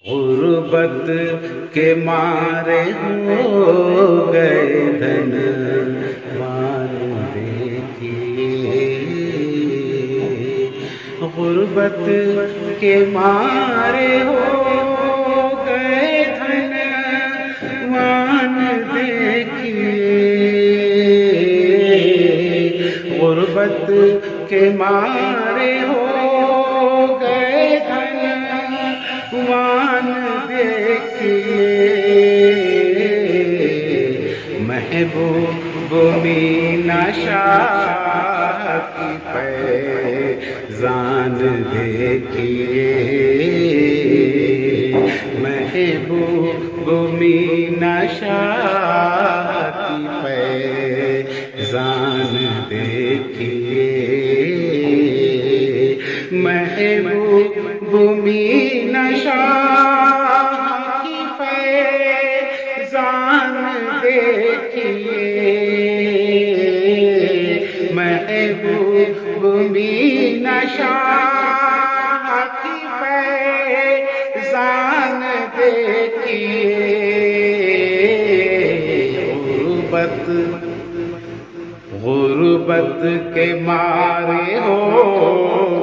غربت کے مارے ہو گئے دھنوان دیکھیے، غربت کے مارے ہو گئے دھنوان دیکھیے، غربت کے مارے ہو گئے دھنوان دیکھیے، محبوب مینا شاہ کی فیضان دیکھیے، محبوب مینا شاہ کی فیضان دیکھیے، محبوب مینا شاہ کی فیضان دیکھیے، محبوب مینا شاہ کی فیضان دیکھیے، غربت کے مارے ہو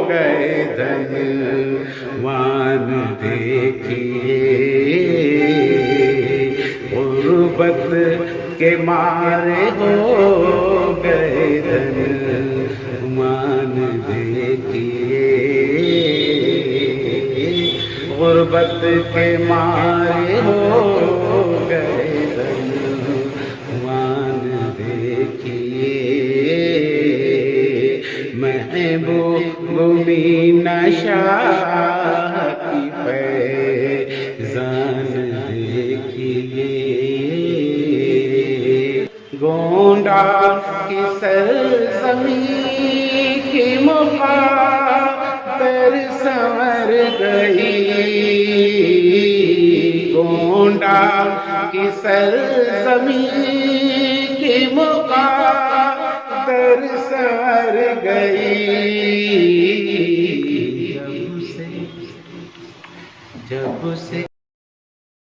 گئے دھنوان دیکھیے، غربت کے مارے ہو گئے دھنوان دیکھیے، غربت کے مارے ہو گئے دھنوان دیکھیے، محبوب مینا شاہ کی فیضان دیکھیے، گونڈا کی سرزمین کی مقابر سنور گئی، گونڈا کی سرزمین کی مقابر سنور گئی، جب سے